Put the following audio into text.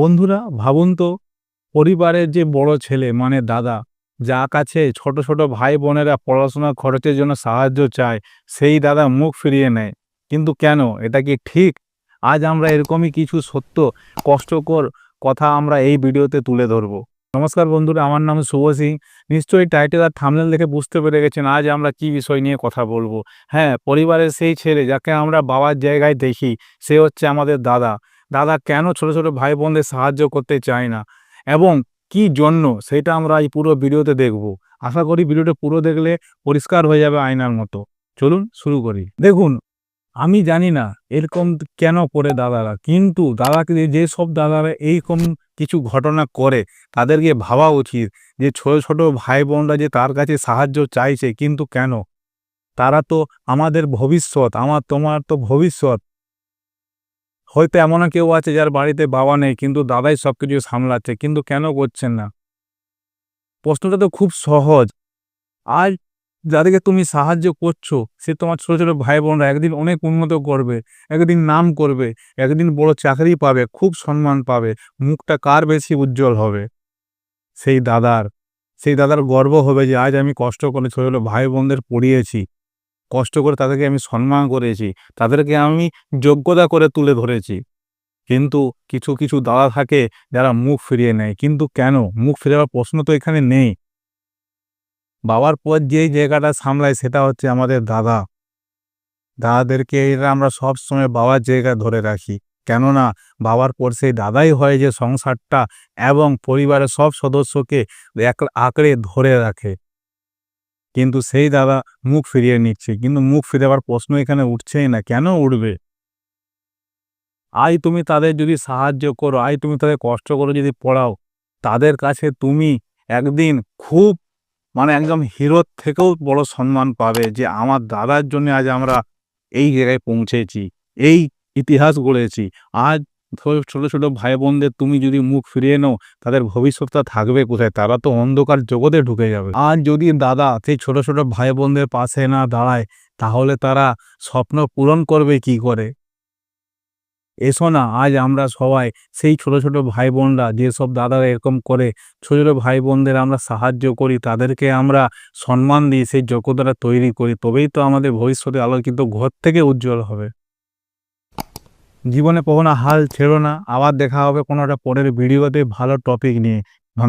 বন্ধুরা ভাবুন তো, পরিবারের যে বড় ছেলে মানে দাদা, যার কাছে ছোট ছোট ভাই বোনেরা পড়াশোনার খরচের জন্য সাহায্য চায়, সেই দাদা মুখ ফিরিয়ে নেয়। কিন্তু কেন? এটা কি ঠিক? আজ আমরা এরকমই কিছু সত্য, কষ্টকর কথা আমরা এই ভিডিওতে তুলে ধরব। নমস্কার বন্ধুরা, আমার নাম শুভ সিং। নিশ্চয়ই টাইটেল আর থাম্বনেল দেখে বুঝতে পেরে গেছেন আজ আমরা কি বিষয় নিয়ে কথা বলবো। হ্যাঁ, পরিবারের সেই ছেলে যাকে আমরা বাবার জায়গায় দেখি, সে হচ্ছে আমাদের দাদা। দাদা কেন ছোট ছোট ভাই বোনদের সাহায্য করতে চায় না এবং কি জন্য, সেটা আমরা এই পুরো ভিডিওতে দেখব। আশা করি ভিডিওটা পুরো দেখলে পরিষ্কার হয়ে যাবে আয়নার মতো। চলুন শুরু করি। দেখুন, আমি জানি না এরকম কেন করে দাদারা, কিন্তু দাদাকে যেসব দাদারা এইরকম কিছু ঘটনা করে, তাদেরকে ভাবা উচিত যে ছোট ছোট ভাই বোনরা যে তার কাছে সাহায্য চাইছে, কিন্তু কেন? তারা তো আমাদের ভবিষ্যৎ, আমার তোমার তো ভবিষ্যৎ। হয়তো এমনও কেউ আছে যার বাড়িতে বাবা নেই, কিন্তু দাদাই সবকিছু সামলাচ্ছে, কিন্তু কেন করছেন না? প্রশ্নটা তো খুব সহজ। আজ যাদেরকে তুমি সাহায্য করছো, সে তোমার ছোট ছোট ভাই বোনরা একদিন অনেক উন্নত করবে, একদিন নাম করবে, একদিন বড় চাকরি পাবে, খুব সম্মান পাবে। মুখটা কার বেশি উজ্জ্বল হবে? সেই দাদার। সেই দাদার গর্ব হবে যে আজ আমি কষ্ট করে ছোট ছোট ভাই বোনদের পড়িয়েছি, কষ্ট করে তাদেরকে আমি সম্মান করেছি, তাদেরকে আমি যোগ্যতা করে তুলে ধরেছি। কিন্তু কিছু কিছু দাদা থাকে যারা মুখ ফিরিয়ে নেয়। কিন্তু কেন? মুখ ফিরাবার প্রশ্ন তো এখানে নেই। বাবার পর যেই জায়গাটা সামলায় সেটা হচ্ছে আমাদের দাদা। দাদাদেরকে এরা আমরা সবসময় বাবার জায়গায় ধরে রাখি। কেননা বাবার পর সেই দাদাই হয় যে সংসারটা এবং পরিবারের সব সদস্যকে আঁকড়ে ধরে রাখে। কিন্তু সেই দাদা মুখ ফিরিয়ে নিচ্ছে। কিন্তু মুখ ফিরাবার প্রশ্ন এখানে উঠছেই না। কেন উঠবে? আজ তুমি তাদের যদি সাহায্য করো, আজ তুমি তাদের কষ্ট করে যদি পড়াও, তাদের কাছে তুমি একদিন খুব একদম হিরোর থেকেও বড় সম্মান পাবে যে আমার দাদার জন্য আজ আমরা এই জায়গায় পৌঁছেছি, এই ইতিহাস গড়েছি। আজ ছোট ছোট ভাই বোনদের তুমি যদি মুখ ফিরিয়ে নাও, তাদের ভবিষ্যৎটা থাকবে কোথায়? তারা তো অন্ধকার জগতে ঢুকে যাবে। আজ যদি দাদা সেই ছোট ছোট ভাই বোনদের পাশে না দাঁড়ায়, তাহলে তারা স্বপ্ন পূরণ করবে কি করে? এসো না আজ আমরা সবাই সেই ছোট ছোট ভাই বোনরা, যেসব দাদারা এরকম করে ছোট ছোট ভাই বোনদের আমরা সাহায্য করি, তাদেরকে আমরা সম্মান দিই, সেই যোগ্যতাটা তৈরি করি। তবেই তো আমাদের ভবিষ্যতে আলোকিত ঘর থেকে উজ্জ্বল হবে। জীবনে কখনো হাল ছেড়ো না। আবার দেখা হবে কোনো একটা পরের ভিডিওতে ভালো টপিক নিয়ে।